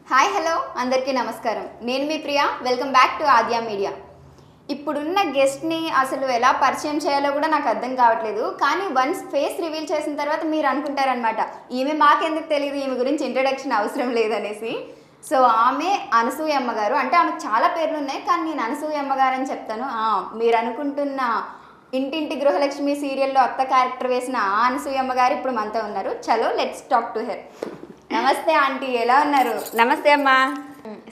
Hi hello అందరికీ నమస్కారం. నేను మీ Priya. Welcome back to Adya media. ఇప్పుడున్న గెస్ట్ని అసలు ఎలా పరిచయం చేయాలో కూడా నాకు అర్థం కావట్లేదు. కానీ వన్స్ ఫేస్ రివీల్ చేసిన తర్వాత మీరు అనుకుంటారనమాట, ఈమె మాకెందుకు తెలియదు, ఈమె గురించి ఇంట్రడక్షన్ అవసరం లేదనేసి. సో ఆమె అనసూయమ్మ గారు. అంటే ఆమెకు చాలా పేర్లు ఉన్నాయి, కానీ నేను అనసూయమ్మ గారు అని చెప్తాను. మీరు అనుకుంటున్న ఇంటింటి గృహలక్ష్మి సీరియల్లో అత్త క్యారెక్టర్ వేసిన ఆ అనసూయమ్మ గారు ఇప్పుడు మనతో ఉన్నారు. చలో లెట్స్ టాక్ టు హెర్. నమస్తే ఆంటీ, ఎలా ఉన్నారు? నమస్తే అమ్మా.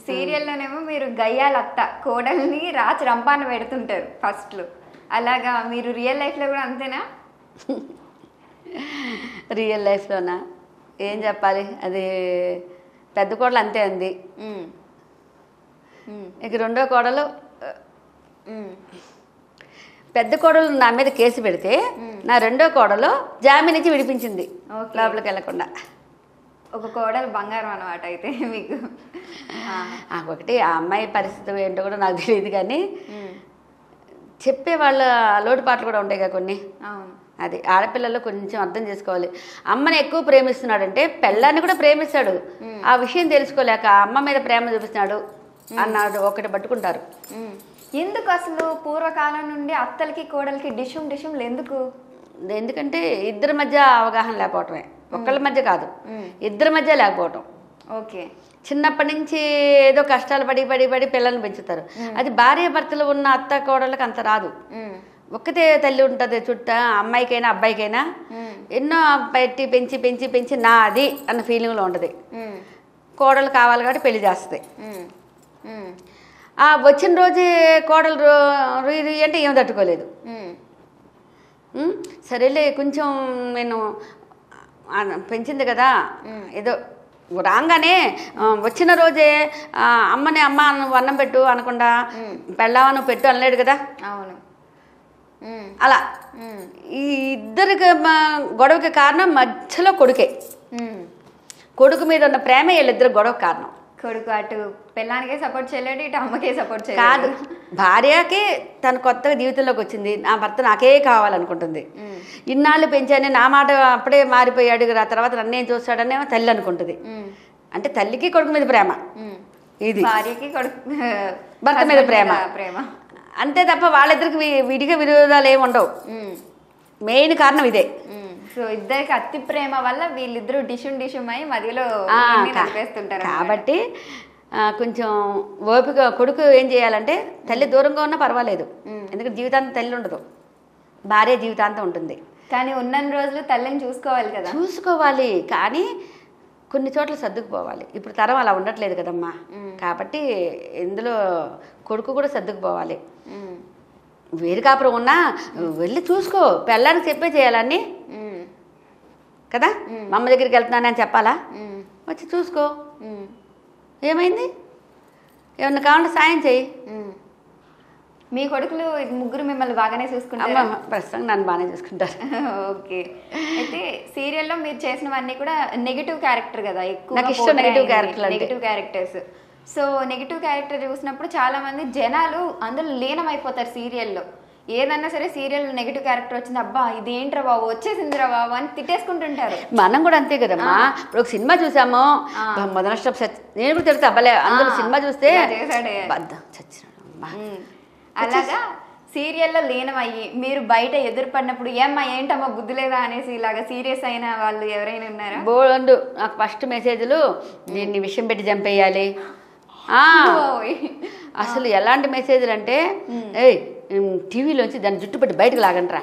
సీరియల్లోనేమో మీరు గయ్యాల అత్త, కోడల్ని రాచి రంపాన పెడుతుంటారు ఫస్ట్లో. అలాగా మీరు రియల్ లైఫ్లో కూడా అంతేనా? రియల్ లైఫ్లోనా ఏం చెప్పాలి, అది పెద్ద కోడలు అంతే అంది. ఇక రెండో కోడలు, పెద్ద కోడలు నా మీద కేసు పెడితే నా రెండో కోడలు జామీన్ ఇచ్చి విడిపించింది లోపలికి వెళ్ళకుండా. ఒక కోడలు బంగారం అన్నమాట అయితే మీకు. ఒకటి ఆ అమ్మాయి పరిస్థితి ఏంటో కూడా నాకు తెలియదు, కానీ చెప్పే వాళ్ళ లోటుపాట్లు కూడా ఉంటాయి కదా కొన్ని. అవును, అది ఆడపిల్లలు కొంచెం అర్థం చేసుకోవాలి. అమ్మని ఎక్కువ ప్రేమిస్తున్నాడంటే పెళ్ళాన్ని కూడా ప్రేమిస్తాడు. ఆ విషయం తెలుసుకోలేక అమ్మ మీద ప్రేమ చూపిస్తున్నాడు అన్నాడు ఒకటి పట్టుకుంటారు. ఎందుకు అసలు పూర్వకాలం నుండి అత్తలకి కోడలికి డిషుమ్లు ఎందుకు? ఎందుకంటే ఇద్దరి మధ్య అవగాహన లేకపోవటమే. ఒక్కళ్ళ మధ్య కాదు, ఇద్దరి మధ్య లేకపోవటం. ఓకే, చిన్నప్పటి నుంచి ఏదో కష్టాలు పడి పడి పడి పిల్లల్ని పెంచుతారు. అది భార్య భర్తలు ఉన్న అత్త కోడళ్ళకి అంత రాదు. ఒక్కతే తల్లి ఉంటుంది చుట్ట, అమ్మాయికైనా అబ్బాయికైనా. ఎన్నో పెట్టి పెంచి పెంచి పెంచి నా అది అన్న ఫీలింగ్లో ఉంటుంది. కోడలు కావాలి కాబట్టి పెళ్లి చేస్తుంది. వచ్చిన రోజే కోడలు అంటే ఏం తట్టుకోలేదు. సరేలే కొంచెం నేను పెంచింది కదా, ఏదో రాగానే వచ్చిన రోజే అమ్మని అమ్మ నువ్వు అన్నం పెట్టు అనకుండా పెళ్ళావా నువ్వు పెట్టు అనలేడు కదా. అవును, అలా ఈ ఇద్దరికి గొడవకి కారణం మధ్యలో కొడుకే. కొడుకు మీద ఉన్న ప్రేమ వీళ్ళిద్దరు గొడవ కారణం. కొడుకు అటు పెళ్ళానికే సపోర్ట్ చేయలేడు, ఇటు అమ్మకే సపోర్ట్ చేయలేదు. కాదు, భార్యకి తను కొత్తగా జీవితంలోకి వచ్చింది, నా భర్త నాకే కావాలనుకుంటుంది. ఇన్నాళ్ళు పెంచానే నా మాట అప్పుడే మారిపోయాడు కదా, తర్వాత నన్నేం చూస్తాడనే తల్లి అనుకుంటుంది. అంటే తల్లికి కొడుకు మీద ప్రేమ, ఇది భార్యకి కొడుకు భర్త మీద ప్రేమ. అంతే తప్ప వాళ్ళిద్దరికి విడిగా విరోధాలు ఏమి ఉండవు. మెయిన్ కారణం ఇదే. సో ఇద్దరికి అతి ప్రేమ వల్ల వీళ్ళిద్దరూ డిషుమ్ అయి మధ్యలో నడిపేస్తుంటారు. కాబట్టి కొంచెం ఓపిక. కొడుకు ఏం చేయాలంటే తల్లి దూరంగా ఉన్నా పర్వాలేదు, ఎందుకంటే జీవితాంతం తల్లి ఉండదు, భార్య జీవితాంతం ఉంటుంది. కానీ ఉన్న రోజులు తల్లిని చూసుకోవాలి కదా. చూసుకోవాలి, కానీ కొన్ని చోట్ల సర్దుకుపోవాలి. ఇప్పుడు తరం అలా ఉండట్లేదు కదమ్మా. కాబట్టి ఇందులో కొడుకు కూడా సర్దుకుపోవాలి. వేరు కాపురం ఉన్నా వెళ్ళి చూసుకో, పెళ్ళానికి చెప్పే చేయాలన్నీ కదా. మా అమ్మ దగ్గరికి వెళ్తున్నానని చెప్పాలా? వచ్చి చూసుకో, ఏమైంది, ఏమన్నా కావాలంటే సాయం చెయ్యి. మీ కొడుకులు ముగ్గురు మిమ్మల్ని బాగానే చూసుకుంటారు? ప్రస్తుతం నన్ను బాగానే చూసుకుంటారు. ఓకే, అయితే సీరియల్లో మీరు చేసినవన్నీ కూడా నెగిటివ్ క్యారెక్టర్ కదా ఎక్కువ? నాకు ఇష్టం negative characters. So negative character చూసినప్పుడు చాలా మంది జనాలు అందులో లీనమైపోతారు సీరియల్లో. ఏదన్నా సరే సీరియల్ నెగిటివ్ క్యారెక్టర్ వచ్చింది, అబ్బా ఇదేంట్రా బాబు వచ్చేసిందిరా బాబు అని తిట్టేసుకుంటుంటారు. మనం కూడా అంతే కదమ్మా. ఇప్పుడు ఒక సినిమా చూసాము, మొదటి స్టెప్ నేను కూడా తెలుసు అబ్బలే అందులో సినిమా చూస్తే అలాగా సీరియల్లో లీనమయ్యి మీరు బయట ఎదురుపడినప్పుడు ఏమ్మా ఏంటమ్మా బుద్ధి లేదా అనేసి ఇలాగా సీరియస్ అయిన వాళ్ళు ఎవరైనా ఉన్నారా? బోల్డు నాకు ఫస్ట్ మెసేజ్లు, దీన్ని విషయం పెట్టి చంపేయాలి. అసలు ఎలాంటి మెసేజ్లు అంటే, ఏయ్ టీవీలోంచి దాన్ని జుట్టు పెట్టి బయటకు లాగంట్రా,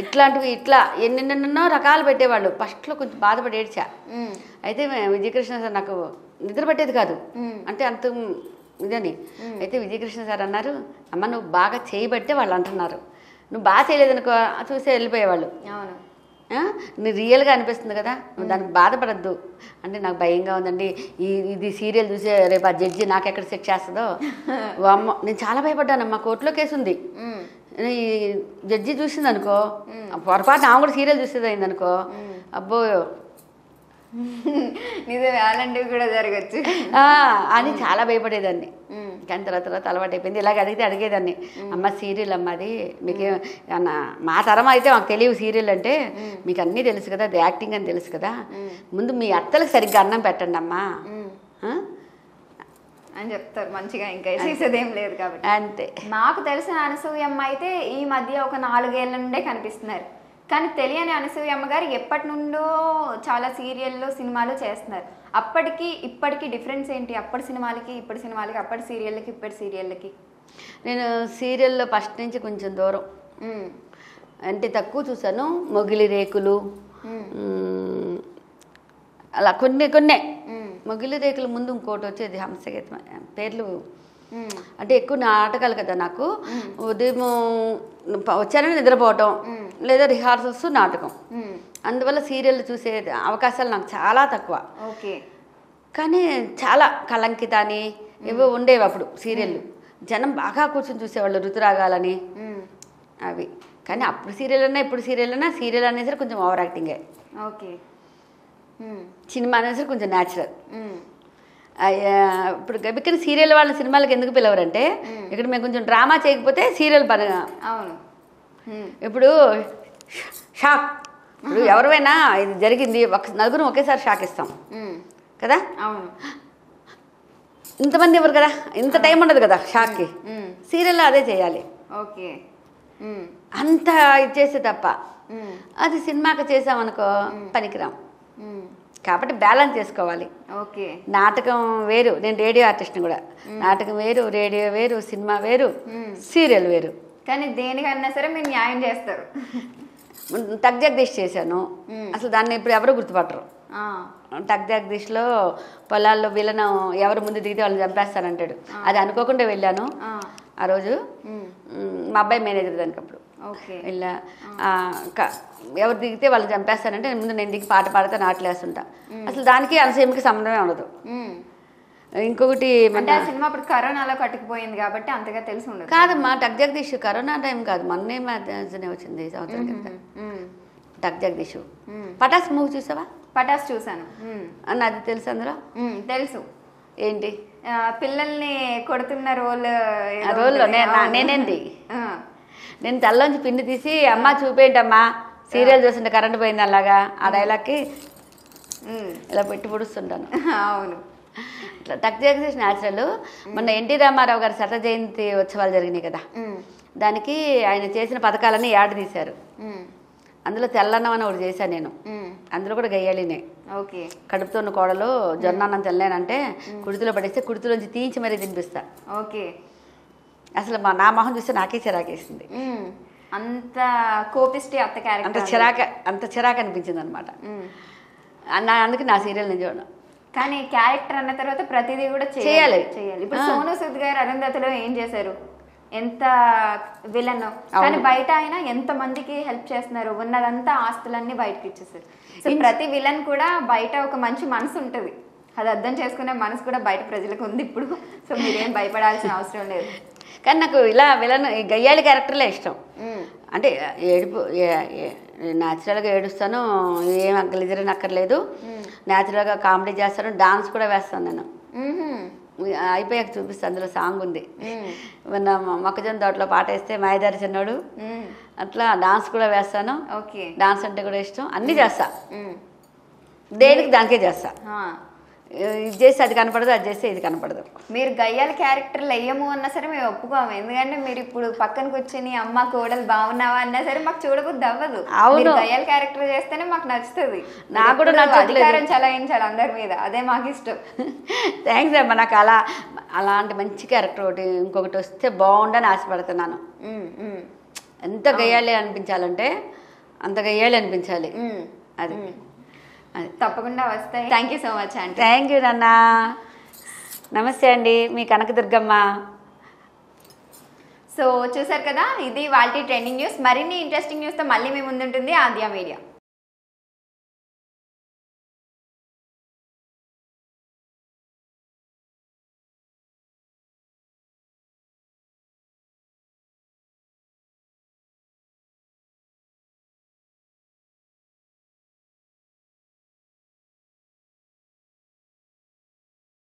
ఇట్లాంటివి ఇట్లా ఎన్నెన్నెన్నో రకాలు పెట్టేవాళ్ళు. ఫస్ట్లో కొంచెం బాధపడి ఏడ్చా. అయితే విజయకృష్ణ సార్ నాకు నిద్ర పట్టేది కాదు, అంటే అంత ఇదని. అయితే విజయకృష్ణ సార్ అన్నారు, అమ్మ నువ్వు బాగా చేయబట్టే వాళ్ళు అంటున్నారు, నువ్వు బాగా చేయలేదనుకో చూసే వెళ్ళిపోయేవాళ్ళు. అవును, నీకు రియల్గా అనిపిస్తుంది కదా, నువ్వు దానికి బాధపడద్దు అంటే. నాకు భయంగా ఉందండి, ఇది సీరియల్ చూసే రేపు ఆ జడ్జి నాకు ఎక్కడ శిక్ష చేస్తుందో. అమ్మ నేను చాలా భయపడ్డానమ్మా. కోర్టులో కేసు ఉంది, ఈ జడ్జి చూసింది అనుకో, పొరపాటు ఆమె కూడా సీరియల్ చూసేది అయింది అనుకో, అబ్బో నిజమే అలాంటివి కూడా జరగచ్చు అని చాలా భయపడేదాన్ని. కానీ తర్వాత అలవాటు అయిపోయింది. ఇలాగ అడిగేదాన్ని, అమ్మ సీరియల్ అమ్మ అది మీకు మా తరం అయితే మాకు తెలియవు సీరియల్ అంటే, మీకు అన్నీ తెలుసు కదా, అది యాక్టింగ్ అని తెలుసు కదా, ముందు మీ అత్తలకు సరిగ్గా అన్నం పెట్టండి అమ్మా, అని చెప్తారు మంచిగా, ఇంకా చేసేదేం లేదు కాబట్టి. అంతే. నాకు తెలిసిన అనసూయమ్మ అయితే ఈ మధ్య ఒక 4 ఏళ్ల నుండే కనిపిస్తున్నారు. కానీ తెలియని అనసూయమ్మ గారు ఎప్పటి నుండో చాలా సీరియల్లో సినిమాలు చేస్తున్నారు. అప్పటికి ఇప్పటికి డిఫరెన్స్ ఏంటి? అప్పటి సినిమాలకి ఇప్పటి సినిమాలకి, అప్పటి సీరియళ్ళకి ఇప్పటి సీరియళ్ళకి? నేను సీరియల్లో ఫస్ట్ నుంచి కొంచెం దూరం, అంటే తక్కువ చూసాను. మొగిలి రేకులు, అలా కొన్ని మొగిలి రేకుల ముందు ఇంకోటి వచ్చేది హంసగీతం, పేర్లు అంటే ఎక్కువ నాటకాలు కదా నాకు. ఉదయం వచ్చానని నిద్రపోవటం, లేదా రిహార్సల్స్, నాటకం. అందువల్ల సీరియల్ చూసే అవకాశాలు నాకు చాలా తక్కువ. ఓకే. కానీ చాలా కలంకిత అని ఏవో ఉండేవి అప్పుడు సీరియళ్ళు. జనం బాగా కూర్చొని చూసేవాళ్ళు, ఋతురాగాలని అవి. కానీ అప్పుడు సీరియల్ అన్నా ఇప్పుడు సీరియల్ అన్నా, సీరియల్ అనేసరికి కొంచెం ఓవర్ యాక్టింగే. ఓకే. సినిమా అనేసరికి కొంచెం న్యాచురల్. ఇప్పుడు గబిక్కని సీరియల్ వాళ్ళ సినిమాలకు ఎందుకు పిలవరంటే, ఇక్కడ మేము కొంచెం డ్రామా చేయకపోతే సీరియల్ పని. అవును. ఇప్పుడు షాక్, ఇప్పుడు ఎవరైనా ఇది జరిగింది నలుగురు ఒకేసారి షాక్ ఇస్తాం కదా. అవును. ఇంతమంది ఎవరు కదా, ఇంత టైం ఉండదు కదా షాక్కి. సీరియల్లో అదే చేయాలి. ఓకే. అంత ఇచ్చేస్తే తప్ప అది సినిమాకి చేసామనుకో పనికిరాం. కాబట్టి బ్యాలెన్స్ చేసుకోవాలి. ఓకే. నాటకం వేరు, నేను రేడియో ఆర్టిస్ట్ని కూడా. నాటకం వేరు, రేడియో వేరు, సినిమా వేరు, సీరియల్ వేరు. కానీ దేనికన్నా సరే మీరు న్యాయం చేస్తారు. టక్ జగదీష్ చేశాను, అసలు దాన్ని ఇప్పుడు ఎవరు గుర్తుపట్టరు. టక్ జగదీష్లో పొలాల్లో విలనం ఎవరు ముందు దిగితే వాళ్ళని చంపేస్తానంటాడు. అది అనుకోకుండా వెళ్ళాను ఆ రోజు. మా అబ్బాయి మేనేజర్ దానికి అప్పుడు వెళ్ళా. ఎవరు దిగితే వాళ్ళు చంపేస్తానంటే ముందు నేను దిగి పాట పాడితే నాట్లేస్తుంటా. అసలు దానికి అనసూయకి సంబంధమే ఉండదు. ఇంకొకటి సినిమా అప్పుడు కరోనాలో కట్టుకుపోయింది కాబట్టి అంతగా తెలిసి ఉండదు. కాదమ్మా, టక్ జగదీష్ కరోనా టైం కాదు, మొన్నే మధ్యనే వచ్చింది సంవత్సరం కింద టక్ జగదీష్. పటాస్ మూవీ చూసావా? పటాస్ చూసాను. అన్న అది తెలుసు అందులో? తెలుసు. ఏంటి? పిల్లల్ని కొడుతున్న రోల్లో నేనేంటి, నేను తల్లోంచి పిండి తీసి అమ్మ చూపేంటమ్మా సీరియల్ చూస్తుంటే కరెంట్ పోయింది అలాగా, ఆ డైలాగ్కి ఇలా పెట్టి పొడుస్తుంటాను. అవును. ఇట్లా టక్ జగదీష్ న్యాచురల్. మొన్న ఎన్టీ రామారావు గారి శత జయంతి ఉత్సవాలు జరిగినాయి కదా, దానికి ఆయన చేసిన పథకాలన్నీ యాడ్ తీశారు. అందులో తెల్లన్నం అని ఒకటి చేశాను నేను, అందులో కూడా గయ్యాలినే. ఓకే. కడుపుతో ఉన్న కోడలు జొన్నన్నం తెల్లేనంటే కుడితిలో పడేస్తే కుడితిలోంచి తీయించి మరీ తినిపిస్తా. ఓకే. అసలు నా మొహం చూస్తే నాకే చిరాకేసింది. అంత కోపిస్టి అత్త క్యారెక్టర్, అంత చిరాకు అనిపించింది అనమాట. అందుకే నా సీరియల్ నేను చూడను. కానీ క్యారెక్టర్ అన్న తర్వాత ప్రతిదీ కూడా చేయాలి. ఇప్పుడు సోను సూద్ గారు అరుంధతిలో ఏం చేశారు, ఎంత విలన్, కానీ బయట ఆయన ఎంత మందికి హెల్ప్ చేస్తున్నారు, ఉన్నదంతా ఆస్తులన్నీ బయటకి ఇచ్చేసారు. సో ప్రతి విలన్ కూడా బయట ఒక మంచి మనసు ఉంటుంది, అది అర్థం చేసుకునే మనసు కూడా బయట ప్రజలకు ఉంది ఇప్పుడు. సో మీరేం భయపడాల్సిన అవసరం లేదు. కానీ నాకు ఇలా విలన్ గయ్యాలి క్యారెక్టర్లే ఇష్టం. అంటే ఏడుపు న్యాచురల్గా ఏడుస్తాను, ఏం గలిజరని అక్కర్లేదు. న్యాచురల్గా కామెడీ చేస్తాను, డాన్స్ కూడా వేస్తాను నేను. అయిపోయాక చూపిస్తాను, అందులో సాంగ్ ఉంది. మొన్న మొక్కజొన్న తోటలో పాట వేస్తే మాయదారి చిన్నాడు, అట్లా డాన్స్ కూడా వేస్తాను. డాన్స్ అంటే కూడా ఇష్టం, అన్నీ చేస్తా. దేనికి దానికే చేస్తా. ఇది చేస్తే అది కనపడదు, అది చేస్తే ఇది కనపడదు. మీరు గయ్యాల క్యారెక్టర్లు వేయము అన్నా సరే మేము ఒప్పుకోము. ఎందుకంటే మీరు ఇప్పుడు పక్కన కూర్చొని అమ్మ కోడలు బాగున్నావా అన్నా సరే మాకు చూడబుద్ది అవ్వదు. అవును, గయ్యాల క్యారెక్టర్ చేస్తేనే మాకు నచ్చుతుంది. నాకు కూడా అధికారం చలాయించాలి అందరి మీద, అదే మాకు ఇష్టం. థ్యాంక్స్ అమ్మా. నాకు అలాంటి మంచి క్యారెక్టర్ ఒకటి ఇంకొకటి వస్తే బాగుండని ఆశపడుతున్నాను. ఎంత గయ్యాలి అనిపించాలంటే అంత గయ్యాలి అనిపించాలి. అది తప్పకుండా వస్తాయి. థ్యాంక్ యూ సో మచ్ అండి. థ్యాంక్ యూ నాన్న. నమస్తే అండి, మీ కనకదుర్గమ్మ. సో చూసారు కదా, ఇది వాళ్ళ ట్రెండింగ్ న్యూస్. మరిన్ని ఇంట్రెస్టింగ్ న్యూస్తో మళ్ళీ మీ ముందుంటుంది ఆద్య మీడియా.